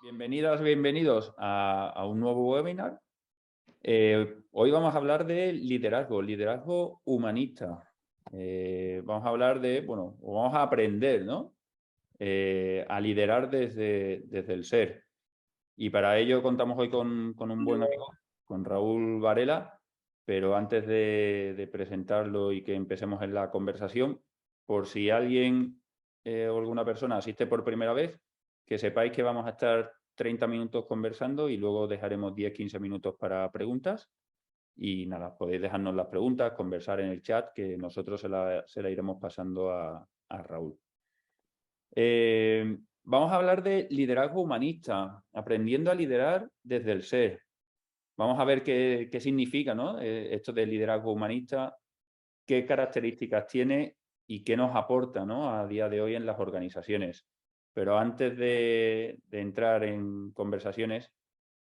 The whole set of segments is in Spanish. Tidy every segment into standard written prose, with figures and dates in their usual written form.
Bienvenidas, bienvenidos a un nuevo webinar. Hoy vamos a hablar de liderazgo humanista. Vamos a hablar de, bueno, vamos a aprender, ¿no? A liderar desde el ser. Y para ello contamos hoy con un buen amigo, con Raúl Varela, pero antes de presentarlo y que empecemos en la conversación, por si alguien o alguna persona asiste por primera vez, que sepáis que vamos a estar 30 minutos conversando y luego dejaremos 10-15 minutos para preguntas. Y nada, podéis dejarnos las preguntas, conversar en el chat, que nosotros se la iremos pasando a Raúl. Vamos a hablar de liderazgo humanista, aprendiendo a liderar desde el ser. Vamos a ver qué significa, ¿no? Esto del liderazgo humanista, qué características tiene y qué nos aporta, ¿no? A día de hoy en las organizaciones. Pero antes de entrar en conversaciones,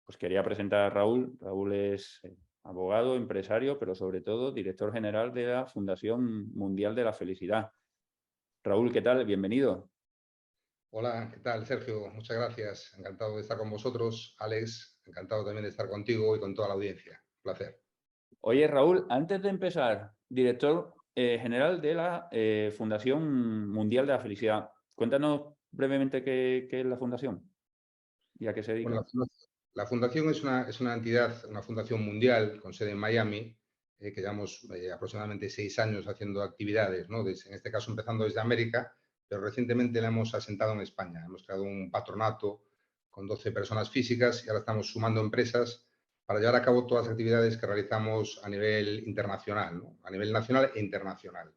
pues quería presentar a Raúl. Raúl es abogado, empresario, pero sobre todo director general de la Fundación Mundial de la Felicidad. Raúl, ¿qué tal? Bienvenido. Hola, ¿qué tal, Sergio? Muchas gracias. Encantado de estar con vosotros. Alex, encantado también de estar contigo y con toda la audiencia. Un placer. Oye, Raúl, antes de empezar, director general de la Fundación Mundial de la Felicidad, cuéntanos brevemente qué es la fundación y a qué se Bueno, dedica. la fundación es una entidad, una fundación mundial con sede en Miami, que llevamos aproximadamente 6 años haciendo actividades, ¿no? En este caso empezando desde América, pero recientemente la hemos asentado en España. Hemos creado un patronato con 12 personas físicas y ahora estamos sumando empresas para llevar a cabo todas las actividades que realizamos a nivel internacional, ¿no? A nivel nacional e internacional.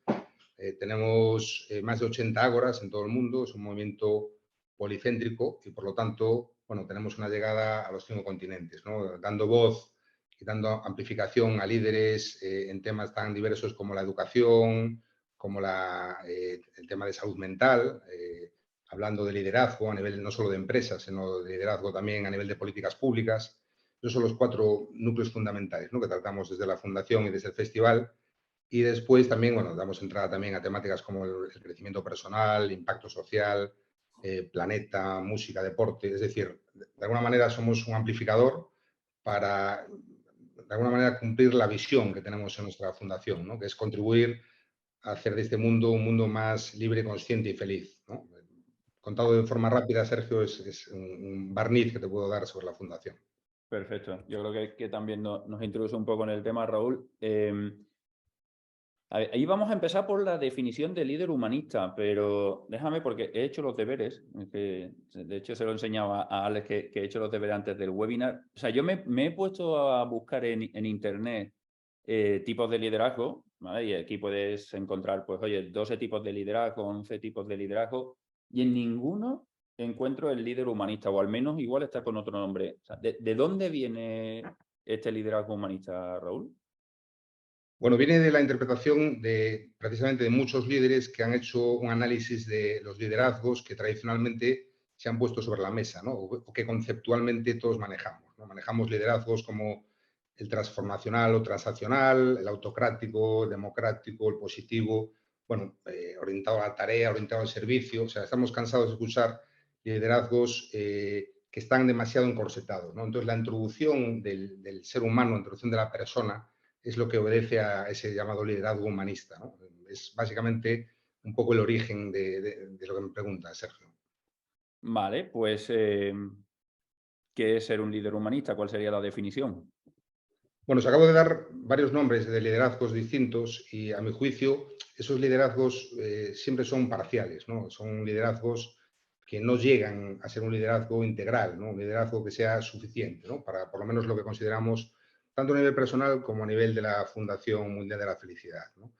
Tenemos más de 80 ágoras en todo el mundo, es un movimiento policéntrico y por lo tanto, bueno, tenemos una llegada a los 5 continentes, ¿no? Dando voz y dando amplificación a líderes en temas tan diversos como la educación, como el tema de salud mental, hablando de liderazgo a nivel no solo de empresas, sino de liderazgo también a nivel de políticas públicas. Esos son los 4 núcleos fundamentales, ¿no? Que tratamos desde la fundación y desde el festival. Y después también, bueno, damos entrada también a temáticas como el crecimiento personal, impacto social, planeta, música, deporte. Es decir, de alguna manera somos un amplificador para, de alguna manera, cumplir la visión que tenemos en nuestra fundación, ¿no? Que es contribuir a hacer de este mundo un mundo más libre, consciente y feliz, ¿no? Contado de forma rápida, Sergio, es un barniz que te puedo dar sobre la fundación. Perfecto. Yo creo que también nos introduce un poco en el tema, Raúl. Ahí vamos a empezar por la definición de líder humanista, pero déjame porque he hecho los deberes, que de hecho se lo enseñaba a Alex que he hecho los deberes antes del webinar. O sea, yo me he puesto a buscar en internet tipos de liderazgo, ¿vale? Y aquí puedes encontrar, pues, oye, 12 tipos de liderazgo, 11 tipos de liderazgo, y en ninguno encuentro el líder humanista, o al menos igual está con otro nombre. O sea, ¿de dónde viene este liderazgo humanista, Raúl? Bueno, viene de la interpretación de precisamente de muchos líderes que han hecho un análisis de los liderazgos que tradicionalmente se han puesto sobre la mesa, ¿no? O que conceptualmente todos manejamos, ¿no? Manejamos liderazgos como el transformacional o transaccional, el autocrático, democrático, el positivo, bueno, orientado a la tarea, orientado al servicio. O sea, estamos cansados de escuchar liderazgos que están demasiado encorsetados, ¿no? Entonces, la introducción del ser humano, la introducción de la persona, es lo que obedece a ese llamado liderazgo humanista, ¿no? Es básicamente un poco el origen de lo que me pregunta Sergio. Vale, pues, ¿qué es ser un líder humanista? ¿Cuál sería la definición? Bueno, os acabo de dar varios nombres de liderazgos distintos y a mi juicio esos liderazgos siempre son parciales, ¿no? Son liderazgos que no llegan a ser un liderazgo integral, ¿no? Un liderazgo que sea suficiente, ¿no? Para por lo menos lo que consideramos tanto a nivel personal como a nivel de la Fundación Mundial de la Felicidad, ¿no?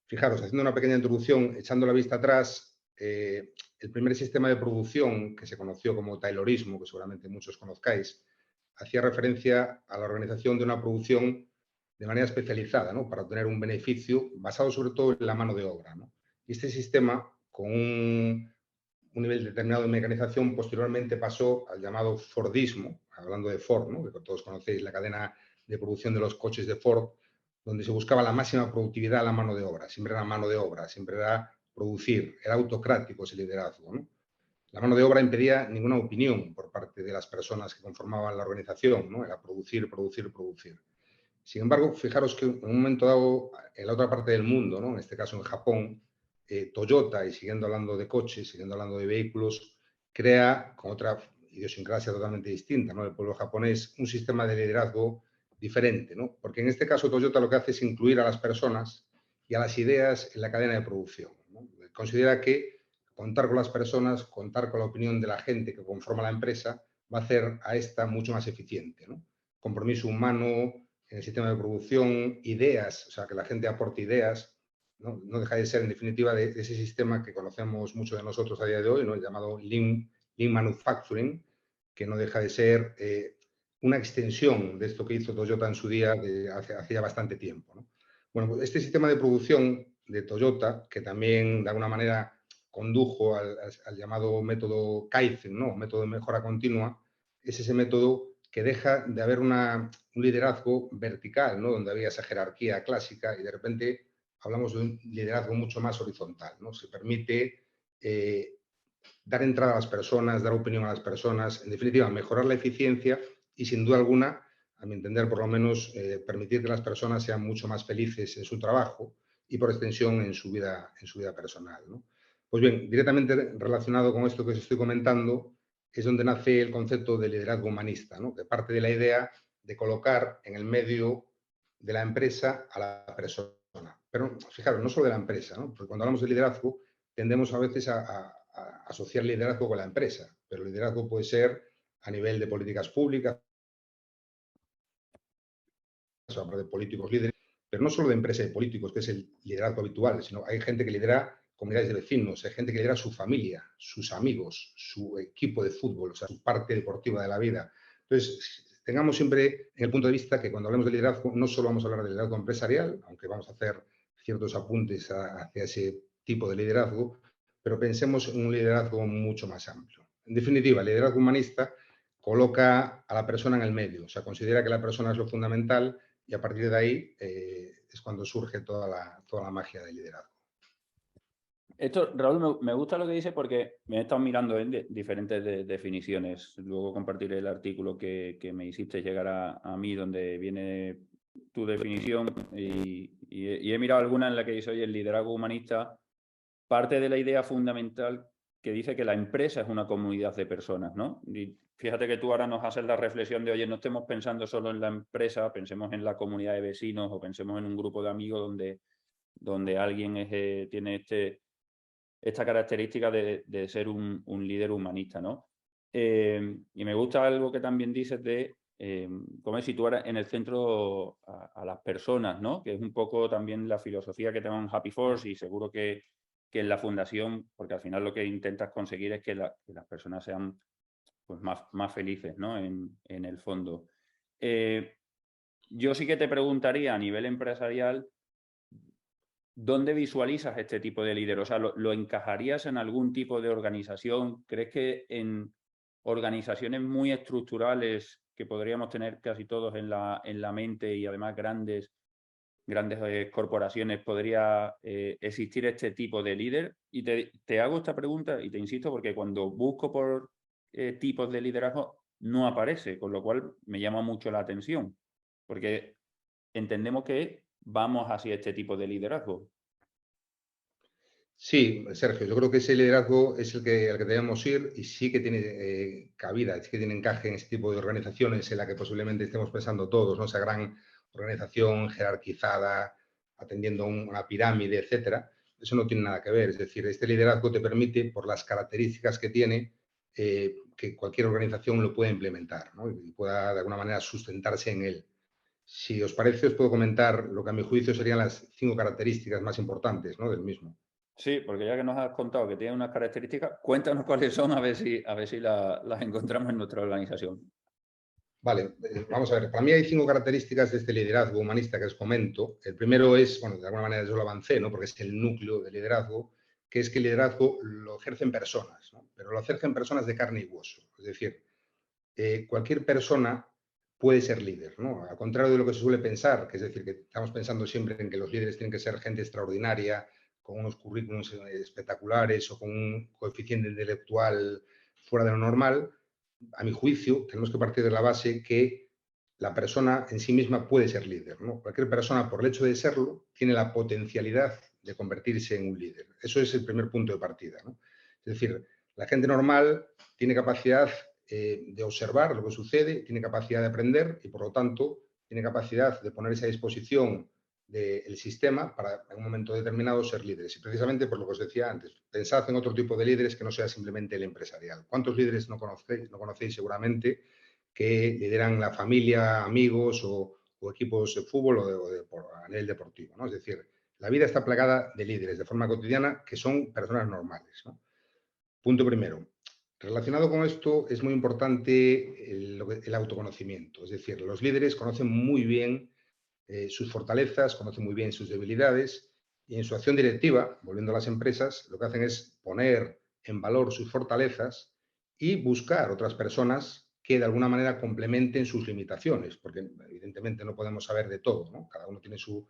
Fijaros, haciendo una pequeña introducción, echando la vista atrás, el primer sistema de producción que se conoció como Taylorismo, que seguramente muchos conozcáis, hacía referencia a la organización de una producción de manera especializada, ¿no? Para obtener un beneficio basado sobre todo en la mano de obra, ¿no? Y este sistema, con un nivel determinado de mecanización, posteriormente pasó al llamado Fordismo, hablando de Ford, ¿no? Que todos conocéis la cadena de producción de los coches de Ford, donde se buscaba la máxima productividad a la mano de obra, siempre era mano de obra, siempre era producir, era autocrático ese liderazgo, ¿no? La mano de obra impedía ninguna opinión por parte de las personas que conformaban la organización, ¿no? Era producir, producir, producir. Sin embargo, fijaros que en un momento dado, en la otra parte del mundo, ¿no? En este caso en Japón, Toyota, y siguiendo hablando de coches, siguiendo hablando de vehículos, crea, con otra idiosincrasia totalmente distinta, ¿no? El pueblo japonés, un sistema de liderazgo diferente, ¿no? Porque en este caso Toyota lo que hace es incluir a las personas y a las ideas en la cadena de producción, ¿no? Considera que contar con las personas, contar con la opinión de la gente que conforma la empresa, va a hacer a esta mucho más eficiente, ¿no? Compromiso humano en el sistema de producción, ideas, o sea, que la gente aporte ideas, ¿no? No deja de ser, en definitiva, de ese sistema que conocemos muchos de nosotros a día de hoy, ¿no? El llamado Lean Manufacturing, que no deja de ser una extensión de esto que hizo Toyota en su día hace ya bastante tiempo, ¿no? Bueno, pues este sistema de producción de Toyota, que también de alguna manera condujo al llamado método Kaizen, ¿no? Método de mejora continua, es ese método que deja de haber un liderazgo vertical, ¿no? Donde había esa jerarquía clásica y de repente hablamos de un liderazgo mucho más horizontal, ¿no? Se permite dar entrada a las personas, dar opinión a las personas, en definitiva, mejorar la eficiencia y, sin duda alguna, a mi entender, por lo menos, permitir que las personas sean mucho más felices en su trabajo y, por extensión, en su vida personal, ¿no? Pues bien, directamente relacionado con esto que os estoy comentando, es donde nace el concepto de liderazgo humanista, ¿no? Que parte de la idea de colocar en el medio de la empresa a la persona. Pero, fijaros, no solo de la empresa, ¿no? Porque cuando hablamos de liderazgo, tendemos a veces a asociar liderazgo con la empresa, pero el liderazgo puede ser a nivel de políticas públicas, de políticos líderes, pero no solo de empresa y políticos, que es el liderazgo habitual, sino hay gente que lidera comunidades de vecinos, hay gente que lidera su familia, sus amigos, su equipo de fútbol, o sea, su parte deportiva de la vida. Entonces, tengamos siempre en el punto de vista que cuando hablemos de liderazgo, no solo vamos a hablar de liderazgo empresarial, aunque vamos a hacer ciertos apuntes hacia ese tipo de liderazgo, pero pensemos en un liderazgo mucho más amplio. En definitiva, el liderazgo humanista coloca a la persona en el medio, o sea, considera que la persona es lo fundamental y a partir de ahí es cuando surge toda la magia del liderazgo. Esto, Raúl, me gusta lo que dice porque me he estado mirando en diferentes definiciones. Luego compartiré el artículo que me hiciste llegar a mí, donde viene tu definición y he mirado alguna en la que dice, oye, el liderazgo humanista parte de la idea fundamental que dice que la empresa es una comunidad de personas, ¿no? Y fíjate que tú ahora nos haces la reflexión de, oye, no estemos pensando solo en la empresa, pensemos en la comunidad de vecinos o pensemos en un grupo de amigos donde alguien tiene esta característica de ser un líder humanista, ¿no? Y me gusta algo que también dices de cómo situar en el centro a las personas, ¿no? Que es un poco también la filosofía que tenemos en Happy Force y seguro que en la fundación, porque al final lo que intentas conseguir es que las personas sean pues, más felices, ¿no? En el fondo. Yo sí que te preguntaría a nivel empresarial, ¿dónde visualizas este tipo de líder? O sea, ¿lo encajarías en algún tipo de organización? ¿Crees que en organizaciones muy estructurales que podríamos tener casi todos en la mente y además grandes corporaciones podría existir este tipo de líder? Y te hago esta pregunta y te insisto porque cuando busco por tipos de liderazgo no aparece, con lo cual me llama mucho la atención, porque entendemos que vamos hacia este tipo de liderazgo. Sí, Sergio, yo creo que ese liderazgo es al que debemos ir y sí que tiene cabida, sí que tiene encaje en ese tipo de organizaciones en la que posiblemente estemos pensando todos, ¿no? Esa gran organización jerarquizada, atendiendo a una pirámide, etcétera. Eso no tiene nada que ver. Es decir, este liderazgo te permite, por las características que tiene, que cualquier organización lo pueda implementar, ¿no? Y pueda de alguna manera sustentarse en él. Si os parece, os puedo comentar lo que a mi juicio serían las 5 características más importantes, ¿no? Del mismo. Sí, porque ya que nos has contado que tiene unas características, cuéntanos cuáles son, a ver si las encontramos en nuestra organización. Vale, vamos a ver. Para mí hay 5 características de este liderazgo humanista que os comento. El primero es, bueno, de alguna manera yo lo avancé, ¿no? Porque es el núcleo del liderazgo, que es que el liderazgo lo ejercen personas, ¿no? Pero lo ejercen personas de carne y hueso. Es decir, cualquier persona puede ser líder, ¿no? Al contrario de lo que se suele pensar, que es decir, que estamos pensando siempre en que los líderes tienen que ser gente extraordinaria, con unos currículums espectaculares o con un coeficiente intelectual fuera de lo normal, a mi juicio, tenemos que partir de la base que la persona en sí misma puede ser líder, ¿no? Cualquier persona, por el hecho de serlo, tiene la potencialidad de convertirse en un líder. Eso es el primer punto de partida, ¿no? Es decir, la gente normal tiene capacidad de observar lo que sucede, tiene capacidad de aprender y, por lo tanto, tiene capacidad de ponerse a disposición del sistema para, en un momento determinado, ser líderes. Y precisamente por lo que os decía antes, pensad en otro tipo de líderes que no sea simplemente el empresarial. ¿Cuántos líderes no conocéis? No conocéis seguramente que lideran la familia, amigos o equipos de fútbol a nivel deportivo, ¿no? Es decir, la vida está plagada de líderes de forma cotidiana que son personas normales, ¿no? Punto primero. Relacionado con esto es muy importante el autoconocimiento. Es decir, los líderes conocen muy bien sus fortalezas, conocen muy bien sus debilidades y en su acción directiva, volviendo a las empresas, lo que hacen es poner en valor sus fortalezas y buscar otras personas que de alguna manera complementen sus limitaciones, porque evidentemente no podemos saber de todo, ¿no? Cada uno tiene su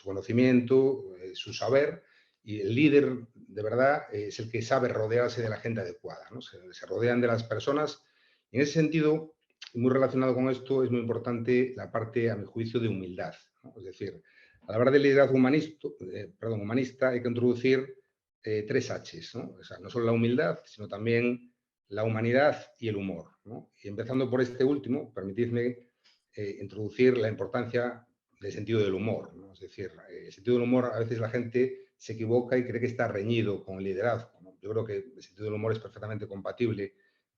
conocimiento, su saber, y el líder de verdad es el que sabe rodearse de la gente adecuada, ¿no? Se rodean de las personas. Y en ese sentido, muy relacionado con esto, es muy importante la parte, a mi juicio, de humildad, ¿no? Es decir, a la hora del liderazgo humanista hay que introducir 3 Hs, ¿no? O sea, no solo la humildad, sino también la humanidad y el humor, ¿no? Y empezando por este último, permitidme introducir la importancia del sentido del humor, ¿no? Es decir, el sentido del humor, a veces la gente se equivoca y cree que está reñido con el liderazgo, ¿no? Yo creo que el sentido del humor es perfectamente compatible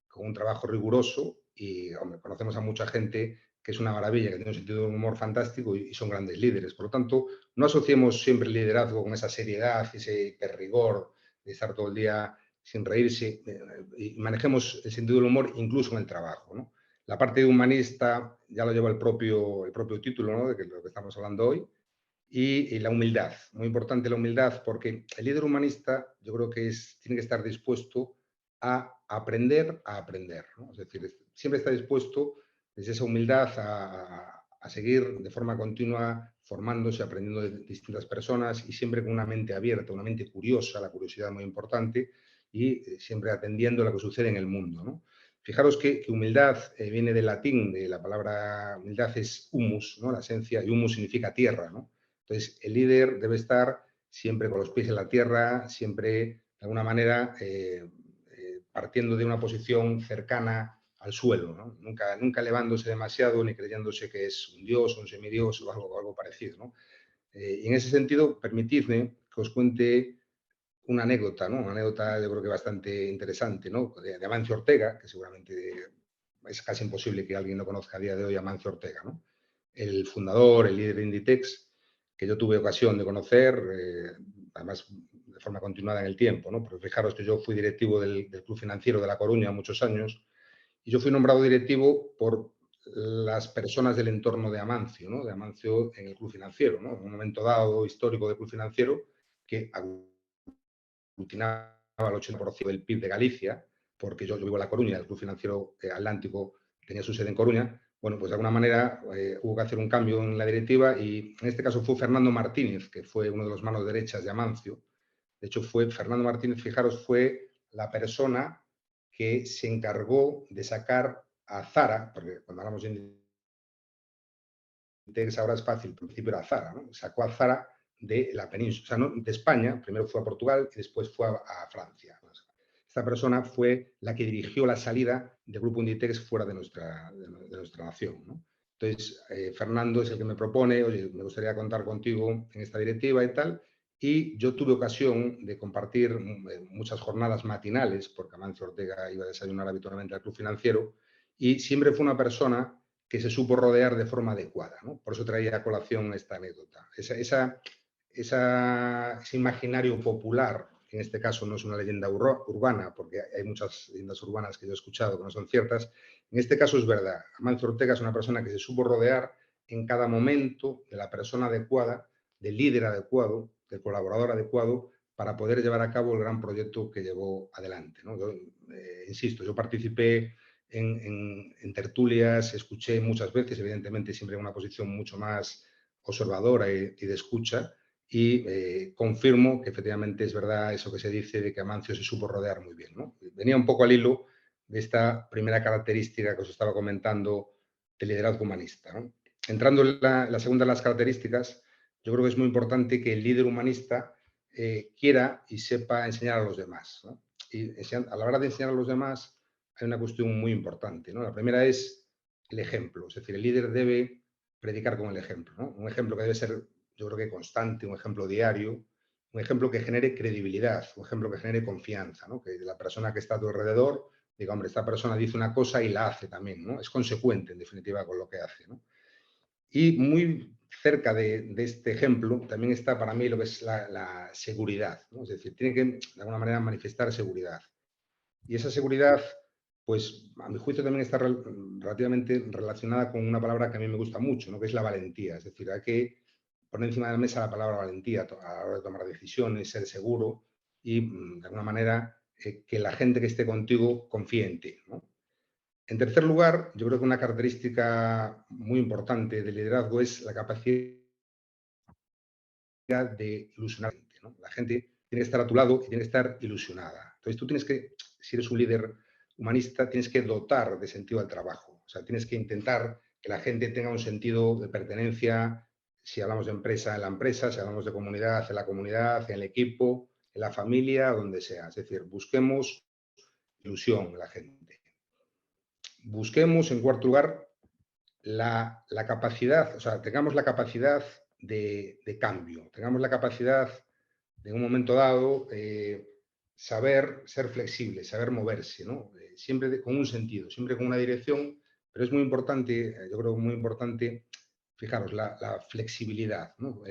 con un trabajo riguroso y, hombre, conocemos a mucha gente que es una maravilla, que tiene un sentido de humor fantástico y son grandes líderes. Por lo tanto, no asociemos siempre el liderazgo con esa seriedad, ese hiperrigor de estar todo el día sin reírse, y manejemos el sentido del humor incluso en el trabajo, ¿no? La parte humanista ya lo lleva el propio título, ¿no? De lo que estamos hablando hoy. Y la humildad, muy importante la humildad, porque el líder humanista yo creo que tiene que estar dispuesto a aprender, ¿no? Es decir, siempre está dispuesto desde esa humildad a seguir de forma continua formándose, aprendiendo de distintas personas y siempre con una mente abierta, una mente curiosa, la curiosidad es muy importante, y siempre atendiendo a lo que sucede en el mundo, ¿no? Fijaros que humildad viene del latín, de la palabra humildad es humus, ¿no? La esencia, y humus significa tierra, ¿no? Entonces, el líder debe estar siempre con los pies en la tierra, siempre, de alguna manera, partiendo de una posición cercana al suelo, ¿no? Nunca elevándose demasiado ni creyéndose que es un dios, un semidios o algo parecido, ¿no? Y en ese sentido, permitidme que os cuente una anécdota, ¿no? Una anécdota yo creo que bastante interesante, ¿no? De Amancio Ortega, que seguramente es casi imposible que alguien no conozca a día de hoy a Amancio Ortega, ¿no? El fundador, el líder de Inditex, que yo tuve ocasión de conocer, además de forma continuada en el tiempo, ¿no? Porque fijaros que yo fui directivo del Club Financiero de La Coruña muchos años y yo fui nombrado directivo por las personas del entorno de Amancio, ¿no? De Amancio en el Club Financiero, ¿no? En un momento dado histórico del Club Financiero que aglutinaba el 80% del PIB de Galicia, porque yo vivo en La Coruña, el Club Financiero Atlántico tenía su sede en Coruña. Bueno, pues de alguna manera hubo que hacer un cambio en la directiva y en este caso fue Fernando Martínez, que fue uno de los manos derechas de Amancio. De hecho, Fernando Martínez, fijaros, fue la persona que se encargó de sacar a Zara, porque cuando hablamos de Inditex ahora es fácil, al principio era Zara, ¿no? Sacó a Zara de la península, o sea, no, de España, primero fue a Portugal y después fue a Francia. Esta persona fue la que dirigió la salida del grupo Inditex fuera de nuestra nación, ¿no? Entonces, Fernando es el que me propone, oye, me gustaría contar contigo en esta directiva y tal, y yo tuve ocasión de compartir muchas jornadas matinales, porque Amancio Ortega iba a desayunar habitualmente al Club Financiero, y siempre fue una persona que se supo rodear de forma adecuada, ¿no? Por eso traía a colación esta anécdota. Ese imaginario popular, que en este caso no es una leyenda urbana, porque hay muchas leyendas urbanas que yo he escuchado que no son ciertas, en este caso es verdad. Amancio Ortega es una persona que se supo rodear en cada momento de la persona adecuada, del líder adecuado, del colaborador adecuado, para poder llevar a cabo el gran proyecto que llevó adelante, ¿no? Yo, insisto, yo participé en tertulias, escuché muchas veces, evidentemente siempre en una posición mucho más observadora y de escucha, y confirmo que efectivamente es verdad eso que se dice de que Amancio se supo rodear muy bien, ¿no? Venía un poco al hilo de esta primera característica que os estaba comentando del liderazgo humanista, ¿no? Entrando en la segunda de las características, yo creo que es muy importante que el líder humanista quiera y sepa enseñar a los demás, ¿no? Y a la hora de enseñar a los demás hay una cuestión muy importante, ¿no? La primera es el ejemplo, es decir, el líder debe predicar con el ejemplo, ¿no? Un ejemplo que debe ser, yo creo que constante, un ejemplo diario, un ejemplo que genere credibilidad, un ejemplo que genere confianza, ¿no? Que la persona que está a tu alrededor diga, hombre, esta persona dice una cosa y la hace también, ¿no? Es consecuente, en definitiva, con lo que hace, ¿no? Y muy cerca de este ejemplo también está para mí lo que es la seguridad, ¿no? Es decir, tiene que, de alguna manera, manifestar seguridad. Y esa seguridad, pues, a mi juicio también está relativamente relacionada con una palabra que a mí me gusta mucho, ¿no? Que es la valentía. Es decir, hay que poner encima de la mesa la palabra valentía a la hora de tomar decisiones, ser seguro y, de alguna manera, que la gente que esté contigo confíe en ti, ¿no? En tercer lugar, yo creo que una característica muy importante del liderazgo es la capacidad de ilusionar a la gente, ¿no? La gente tiene que estar a tu lado y tiene que estar ilusionada. Entonces tú tienes que, si eres un líder humanista, tienes que dotar de sentido al trabajo. O sea, tienes que intentar que la gente tenga un sentido de pertenencia, si hablamos de empresa, en la empresa, si hablamos de comunidad, en la comunidad, en el equipo, en la familia, donde sea. Es decir, busquemos ilusión en la gente. Busquemos, en cuarto lugar, la capacidad, o sea, tengamos la capacidad de cambio, tengamos la capacidad de en un momento dado saber ser flexible, saber moverse, ¿no? Siempre con un sentido, siempre con una dirección, pero es muy importante, yo creo muy importante, fijaros, la flexibilidad, ¿no?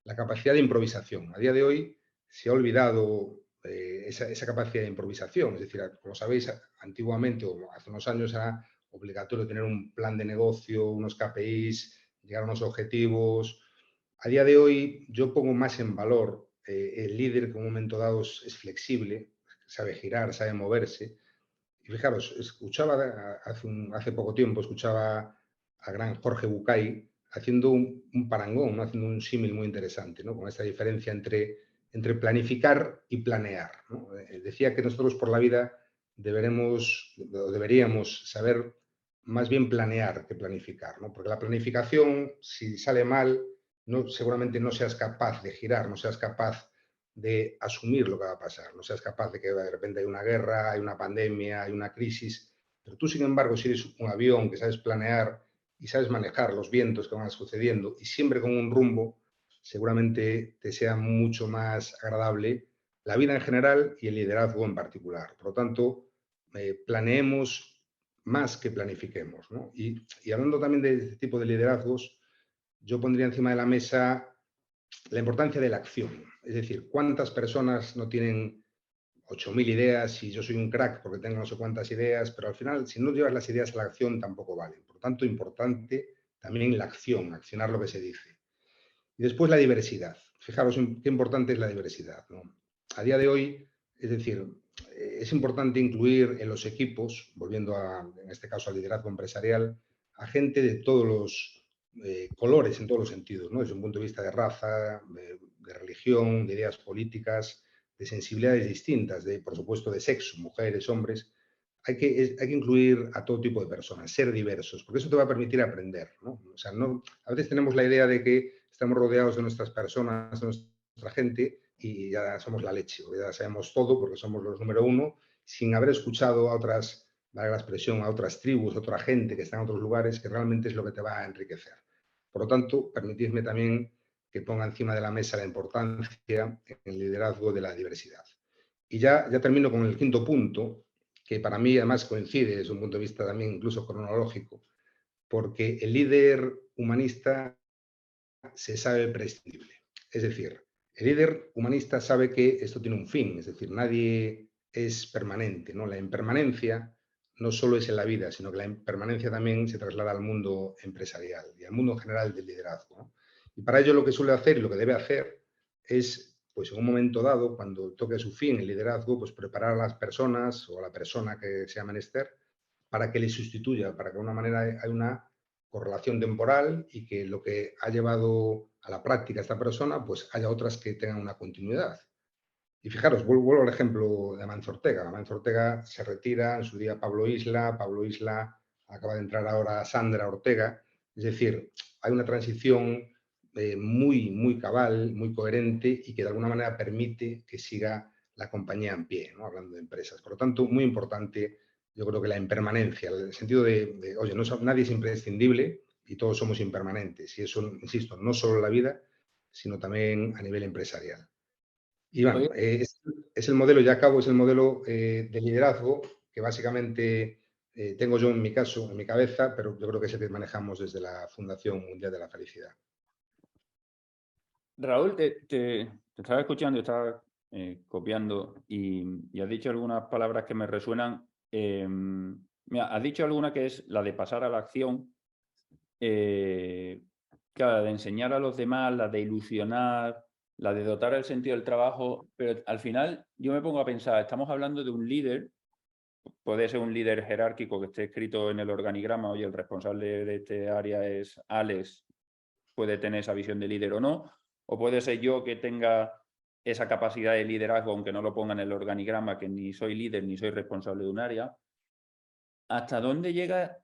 La capacidad de improvisación. A día de hoy se ha olvidado esa capacidad de improvisación, es decir, como sabéis, antiguamente o hace unos años era obligatorio tener un plan de negocio, unos KPIs, llegar a unos objetivos. A día de hoy yo pongo más en valor el líder que en un momento dado es flexible, sabe girar, sabe moverse. Y fijaros, escuchaba hace poco tiempo, escuchaba a gran Jorge Bucay haciendo un parangón, ¿no? Haciendo un símil muy interesante, ¿no? Con esta diferencia entre planificar y planear, ¿no? Decía que nosotros por la vida deberíamos saber más bien planear que planificar, ¿no? Porque la planificación, si sale mal, no, seguramente no seas capaz de girar, no seas capaz de asumir lo que va a pasar, no seas capaz de que de repente hay una guerra, hay una pandemia, hay una crisis, pero tú, sin embargo, si eres un avión que sabes planear y sabes manejar los vientos que van sucediendo y siempre con un rumbo, seguramente te sea mucho más agradable la vida en general y el liderazgo en particular. Por lo tanto, planeemos más que planifiquemos, ¿no? Y hablando también de este tipo de liderazgos, yo pondría encima de la mesa la importancia de la acción. Es decir, ¿cuántas personas no tienen 8.000 ideas y yo soy un crack porque tengo no sé cuántas ideas? Pero al final, si no llevas las ideas a la acción, tampoco valen. Por tanto, importante también la acción, accionar lo que se dice. Y después la diversidad. Fijaros qué importante es la diversidad, ¿no? A día de hoy, es decir, es importante incluir en los equipos, volviendo en este caso al liderazgo empresarial, a gente de todos los colores en todos los sentidos, ¿no? Desde un punto de vista de raza, de religión, de ideas políticas, de sensibilidades distintas, por supuesto, de sexo, mujeres, hombres. Hay que incluir a todo tipo de personas, ser diversos, porque eso te va a permitir aprender, ¿no? O sea, a veces tenemos la idea de que estamos rodeados de nuestras personas, de nuestra gente, y ya somos la leche, ya sabemos todo porque somos los número uno, sin haber escuchado a otras, valga la expresión, a otras tribus, a otra gente que está en otros lugares, que realmente es lo que te va a enriquecer. Por lo tanto, permitidme también que ponga encima de la mesa la importancia en el liderazgo de la diversidad. Y ya termino con el quinto punto, que para mí además coincide desde un punto de vista también incluso cronológico, porque el líder humanista se sabe prescindible. Es decir, el líder humanista sabe que esto tiene un fin, es decir, nadie es permanente, ¿no? La impermanencia no solo es en la vida, sino que la impermanencia también se traslada al mundo empresarial y al mundo general del liderazgo, ¿no? Y para ello lo que suele hacer y lo que debe hacer es, pues en un momento dado, cuando toque su fin el liderazgo, pues preparar a las personas o a la persona que sea menester para que le sustituya, para que de alguna manera haya una correlación temporal y que lo que ha llevado a la práctica esta persona, pues haya otras que tengan una continuidad. Y fijaros, vuelvo al ejemplo de Amancio Ortega. Amancio Ortega se retira, en su día Pablo Isla acaba de entrar ahora Sandra Ortega. Es decir, hay una transición muy cabal, muy coherente y que de alguna manera permite que siga la compañía en pie, ¿no? Hablando de empresas. Por lo tanto, muy importante, yo creo que la impermanencia, en el sentido oye, nadie es imprescindible y todos somos impermanentes. Y eso, insisto, no solo en la vida, sino también a nivel empresarial. Iván, Oye, es el modelo, ya acabo, es el modelo de liderazgo que básicamente tengo yo en mi caso, en mi cabeza, pero yo creo que es el que manejamos desde la Fundación Mundial de la Felicidad. Raúl, te estaba escuchando, estaba copiando y has dicho algunas palabras que me resuenan. Mira, has dicho alguna que es la de pasar a la acción, claro, la de enseñar a los demás, la de ilusionar, la de dotar el sentido del trabajo, pero al final yo me pongo a pensar, estamos hablando de un líder, puede ser un líder jerárquico que esté escrito en el organigrama, oye, el responsable de este área es Alex, puede tener esa visión de líder o no, o puede ser yo que tenga esa capacidad de liderazgo, aunque no lo ponga en el organigrama, que ni soy líder ni soy responsable de un área. ¿Hasta dónde llega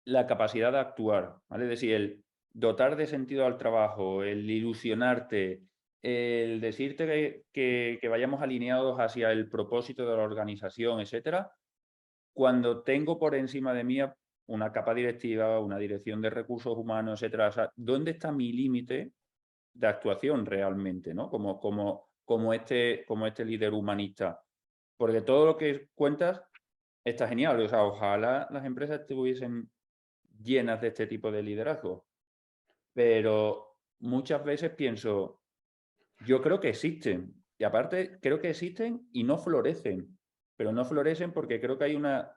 la capacidad de actuar? ¿Vale? Es decir, el dotar de sentido al trabajo, el ilusionarte, el decirte que vayamos alineados hacia el propósito de la organización, etcétera, cuando tengo por encima de mí una capa directiva, una dirección de recursos humanos, etcétera. O sea, ¿dónde está mi límite de actuación realmente, ¿no? Como este líder humanista. Porque todo lo que cuentas está genial. O sea, ojalá las empresas estuviesen llenas de este tipo de liderazgo. Pero muchas veces pienso, yo creo que existen. Y aparte, creo que existen y no florecen. Pero no florecen porque creo que hay unas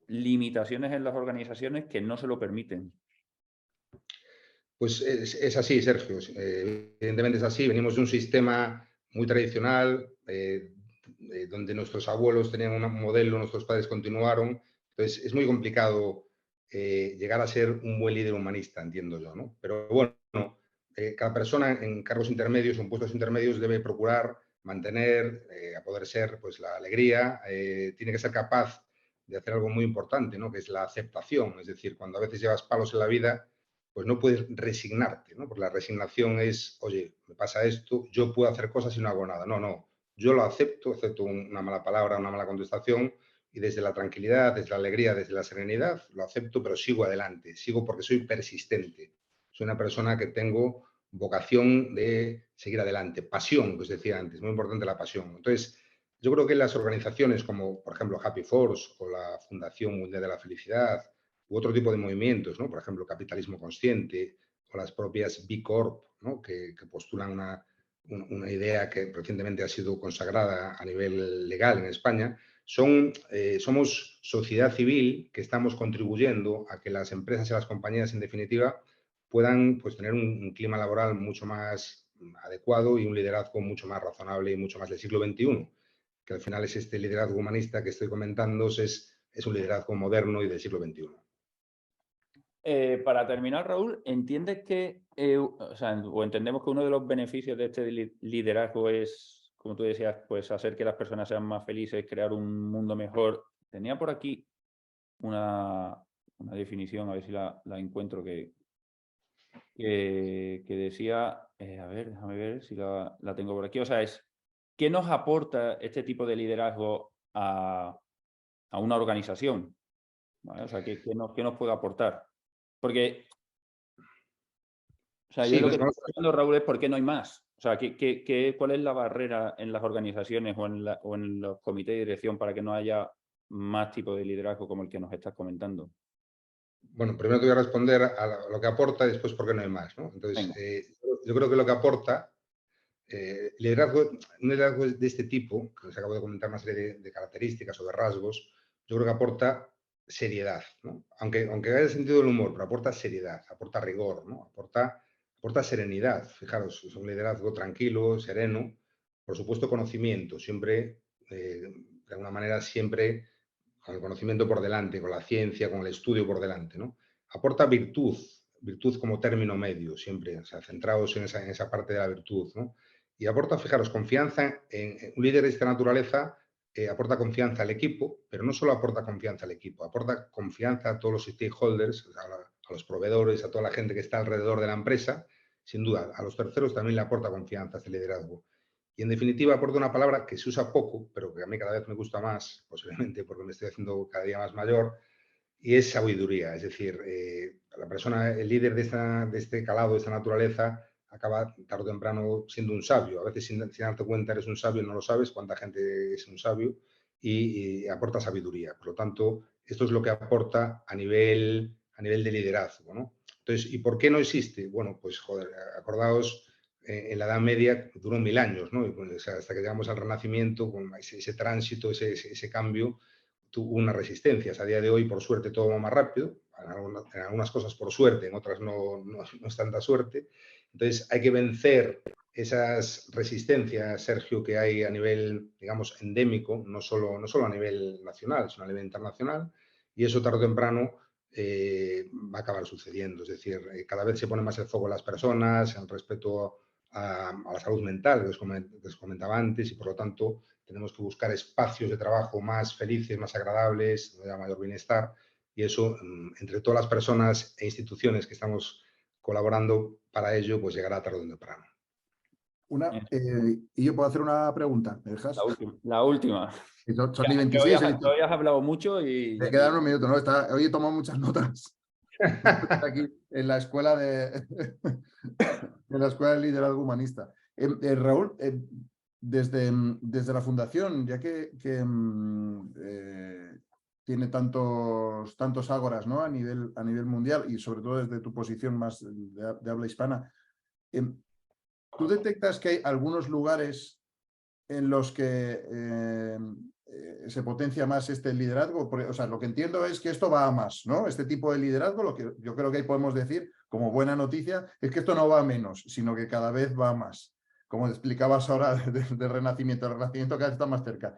limitaciones en las organizaciones que no se lo permiten. Pues es así, Sergio. Evidentemente es así. Venimos de un sistema muy tradicional, donde nuestros abuelos tenían un modelo, nuestros padres continuaron. Entonces es muy complicado llegar a ser un buen líder humanista, entiendo yo, ¿no? Pero bueno, cada persona en cargos intermedios o en puestos intermedios debe procurar mantener, a poder ser, pues la alegría, tiene que ser capaz de hacer algo muy importante, ¿no? Que es la aceptación. Es decir, cuando a veces llevas palos en la vida, pues no puedes resignarte, ¿no? Porque la resignación es, oye, me pasa esto, yo puedo hacer cosas y no hago nada. No, no, yo lo acepto, acepto una mala palabra, una mala contestación y desde la tranquilidad, desde la alegría, desde la serenidad, lo acepto, pero sigo adelante, sigo porque soy persistente. Soy una persona que tengo vocación de seguir adelante, pasión, que os decía antes, muy importante la pasión. Entonces, yo creo que las organizaciones como, por ejemplo, Happy Force o la Fundación Mundial de la Felicidad u otro tipo de movimientos, ¿no? Por ejemplo, capitalismo consciente o las propias B Corp, ¿no? que postulan una idea que recientemente ha sido consagrada a nivel legal en España, somos sociedad civil que estamos contribuyendo a que las empresas y las compañías, en definitiva, puedan pues, tener un clima laboral mucho más adecuado y un liderazgo mucho más razonable y mucho más del siglo XXI, que al final es este liderazgo humanista que estoy comentando, es un liderazgo moderno y del siglo XXI. Para terminar, Raúl, ¿entiendes que, o entendemos que uno de los beneficios de este liderazgo es, como tú decías, pues hacer que las personas sean más felices, crear un mundo mejor? Tenía por aquí una definición, a ver si la encuentro, que decía, a ver, déjame ver si la tengo por aquí. O sea, ¿qué nos aporta este tipo de liderazgo a una organización? ¿Vale? O sea, ¿qué nos puede aportar? Porque, o sea, yo Sí, lo que estoy vamos, preguntando, Raúl, es por qué no hay más. O sea, ¿cuál es la barrera en las organizaciones o en los comités de dirección para que no haya más tipo de liderazgo como el que nos estás comentando? bueno, primero te voy a responder a lo que aporta y después por qué no hay más, ¿no? Entonces, Venga. yo creo que lo que aporta un liderazgo de este tipo, que os acabo de comentar una serie de características o de rasgos, yo creo que aporta seriedad, ¿no? Aunque haya sentido del humor, pero aporta seriedad, aporta rigor, ¿no? Aporta serenidad. Fijaros, es un liderazgo tranquilo, sereno, por supuesto conocimiento, siempre, de alguna manera, siempre con el conocimiento por delante, con la ciencia, con el estudio por delante, ¿no? aporta virtud, virtud como término medio siempre, o sea, centrados en esa parte de la virtud, ¿no? Y aporta, fijaros, confianza en un líder de esta naturaleza, aporta confianza al equipo, pero no solo aporta confianza al equipo, aporta confianza a todos los stakeholders, a los proveedores, a toda la gente que está alrededor de la empresa. Sin duda, a los terceros también le aporta confianza este liderazgo. Y en definitiva aporta una palabra que se usa poco, pero que a mí cada vez me gusta más, posiblemente porque me estoy haciendo cada día más mayor, y es sabiduría. Es decir, la persona, el líder de este calado, de esta naturaleza, acaba tarde o temprano siendo un sabio. A veces sin darte cuenta eres un sabio, no lo sabes cuánta gente es un sabio, y aporta sabiduría. Por lo tanto, esto es lo que aporta a nivel de liderazgo, ¿no? Entonces, ¿y por qué no existe? Bueno, pues joder, acordaos, en la Edad Media duró 1000 años, ¿no? Y, pues, o sea, hasta que llegamos al Renacimiento, con ese tránsito, ese cambio, tuvo unas resistencias. A día de hoy, por suerte, todo va más rápido. En algunas cosas por suerte, en otras no es tanta suerte. Entonces, hay que vencer esas resistencias, Sergio, que hay a nivel, digamos, endémico, no solo a nivel nacional, sino a nivel internacional, y eso tarde o temprano va a acabar sucediendo. Es decir, cada vez se pone más el foco en las personas, en respeto a la salud mental, que os comentaba antes, y por lo tanto tenemos que buscar espacios de trabajo más felices, más agradables, de mayor bienestar, y eso, entre todas las personas e instituciones que estamos colaborando para ello, pues llegará tarde o temprano. Y yo puedo hacer una pregunta, ¿me dejas? La última. Son ni 26. Hoy has hablado mucho y... Me quedan unos minutos, ¿no? Hoy he tomado muchas notas. Aquí en la escuela en la escuela de liderazgo humanista. Raúl, desde la fundación, ya que tiene tantos ágoras, ¿no? a nivel mundial y sobre todo desde tu posición más de habla hispana, ¿tú detectas que hay algunos lugares en los que se potencia más este liderazgo? O sea, lo que entiendo es que esto va a más, ¿no? Este tipo de liderazgo, lo que yo creo que ahí podemos decir, como buena noticia, es que esto no va a menos, sino que cada vez va a más. Como explicabas ahora del Renacimiento, el Renacimiento cada vez está más cerca.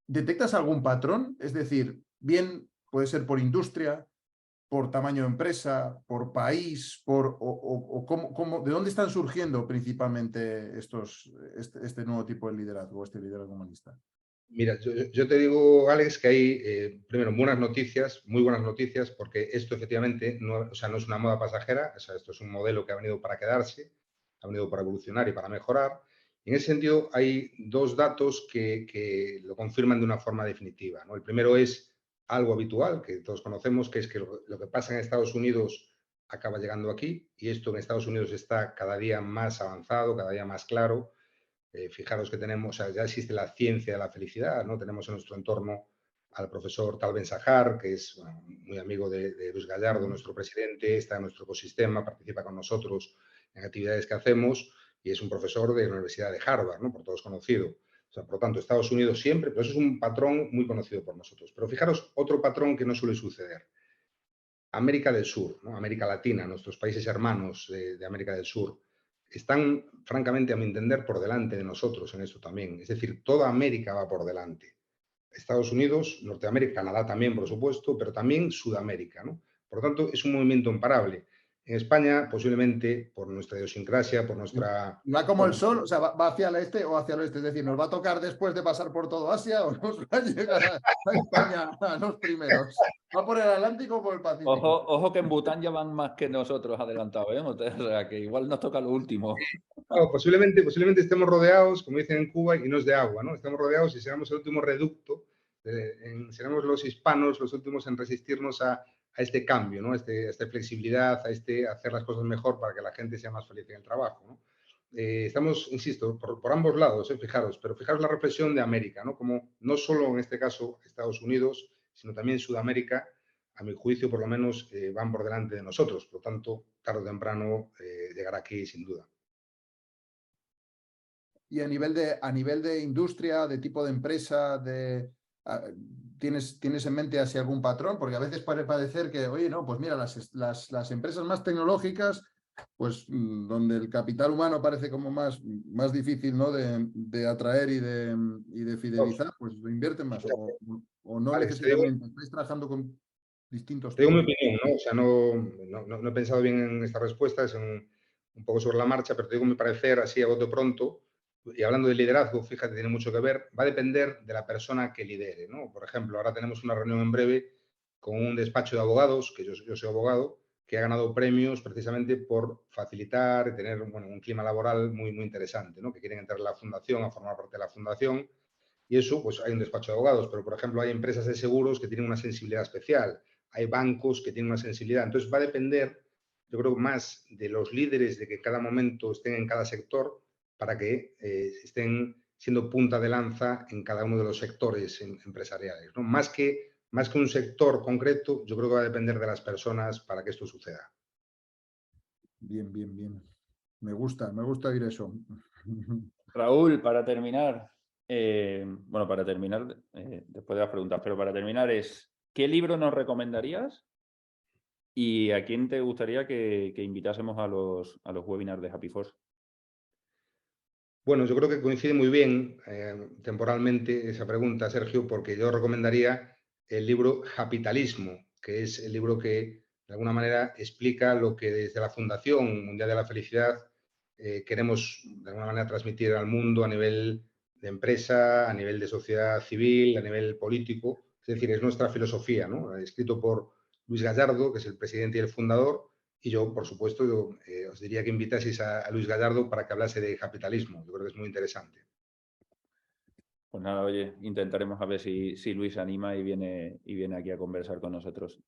¿Detectas algún patrón? Es decir, bien puede ser por industria, por tamaño de empresa, por país, ¿de dónde están surgiendo principalmente este nuevo tipo de liderazgo, este liderazgo humanista? Mira, yo te digo, Alex, que hay, primero, buenas noticias, muy buenas noticias, porque esto efectivamente no es una moda pasajera, o sea, esto es un modelo que ha venido para quedarse, ha venido para evolucionar y para mejorar. Y en ese sentido, hay dos datos que lo confirman de una forma definitiva, ¿no? El primero es algo habitual, que todos conocemos, que es que lo que pasa en Estados Unidos acaba llegando aquí, y esto en Estados Unidos está cada día más avanzado, cada día más claro. Fijaros que tenemos, o sea, ya existe la ciencia de la felicidad, ¿no? Tenemos en nuestro entorno al profesor Tal Ben-Shahar, que es muy amigo de Luis Gallardo, nuestro presidente, está en nuestro ecosistema, participa con nosotros en actividades que hacemos, y es un profesor de la Universidad de Harvard, ¿no? Por todos conocido. O sea, por lo tanto, Estados Unidos siempre, pero eso es un patrón muy conocido por nosotros. Pero fijaros, otro patrón que no suele suceder. América del Sur, ¿no? América Latina, nuestros países hermanos de América del Sur, están, francamente, a mi entender, por delante de nosotros en esto también. Es decir, toda América va por delante. Estados Unidos, Norteamérica, Canadá también, por supuesto, pero también Sudamérica, ¿no? Por lo tanto, es un movimiento imparable. En España, posiblemente, por nuestra idiosincrasia, por nuestra... ¿Va como el sol? O sea, ¿va hacia el este o hacia el oeste? Es decir, ¿nos va a tocar después de pasar por todo Asia o nos va a llegar a España a los primeros? ¿Va por el Atlántico o por el Pacífico? Ojo que en Bután ya van más que nosotros adelantados, ¿eh? O sea, que igual nos toca lo último. No, posiblemente estemos rodeados, como dicen en Cuba, y no es de agua, ¿no? Estamos rodeados y seremos el último reducto, seremos los hispanos los últimos en resistirnos a este cambio, ¿no? A esta flexibilidad, a hacer las cosas mejor para que la gente sea más feliz en el trabajo, ¿no? Estamos, insisto, por ambos lados, fijaros, pero fijaros la reflexión de América, ¿no? Como no solo en este caso Estados Unidos, sino también Sudamérica, a mi juicio por lo menos, van por delante de nosotros. Por lo tanto, tarde o temprano llegará aquí sin duda. Y a nivel de industria, de tipo de empresa, ¿tienes en mente así algún patrón? Porque a veces puede parecer que, oye, no, pues mira, las empresas más tecnológicas, pues donde el capital humano parece como más difícil, ¿no? de atraer y de fidelizar, pues lo invierten más. O no Alex, necesariamente. ¿Estáis trabajando con...? distintos Te digo mi temas. opinión, ¿no? O sea, no he pensado bien en esta respuesta, es un poco sobre la marcha, pero te digo mi parecer así a bote pronto. Y hablando de liderazgo, fíjate, tiene mucho que ver, va a depender de la persona que lidere, ¿no? Por ejemplo, ahora tenemos una reunión en breve con un despacho de abogados, que yo soy abogado, que ha ganado premios precisamente por facilitar y tener, bueno, un clima laboral muy, muy interesante, ¿no? Que quieren entrar en la fundación, a formar parte de la fundación. Y eso, pues hay un despacho de abogados, pero por ejemplo hay empresas de seguros que tienen una sensibilidad especial, hay bancos que tienen una sensibilidad. Entonces va a depender, yo creo, más de los líderes de que en cada momento estén en cada sector para que estén siendo punta de lanza en cada uno de los sectores empresariales, ¿no? Más que un sector concreto, yo creo que va a depender de las personas para que esto suceda. Bien, bien, bien. Me gusta oír eso. Raúl, para terminar, bueno, para terminar, después de las preguntas, pero para terminar es, ¿qué libro nos recomendarías y a quién te gustaría que invitásemos a los webinars de Happy Force? Bueno, yo creo que coincide muy bien temporalmente esa pregunta, Sergio, porque yo recomendaría el libro Capitalismo, que es el libro que de alguna manera explica lo que desde la Fundación Mundial de la Felicidad queremos de alguna manera transmitir al mundo a nivel de empresa, a nivel de sociedad civil, a nivel político. Es decir, es nuestra filosofía, ¿no? Escrito por Luis Gallardo, que es el presidente y el fundador, y yo, por supuesto, os diría que invitaseis a Luis Gallardo para que hablase de capitalismo. Yo creo que es muy interesante. Pues nada, oye, intentaremos a ver si Luis se anima y viene aquí a conversar con nosotros.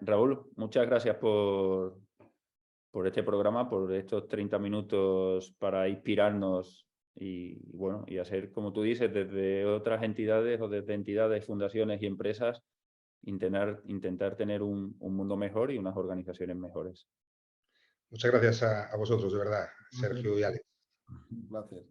Raúl, muchas gracias por este programa, por estos 30 minutos para inspirarnos y bueno, y hacer, como tú dices, desde otras entidades o desde entidades, fundaciones y empresas, intentar tener un mundo mejor y unas organizaciones mejores. Muchas gracias a vosotros, de verdad, Sergio y Alex. Un placer.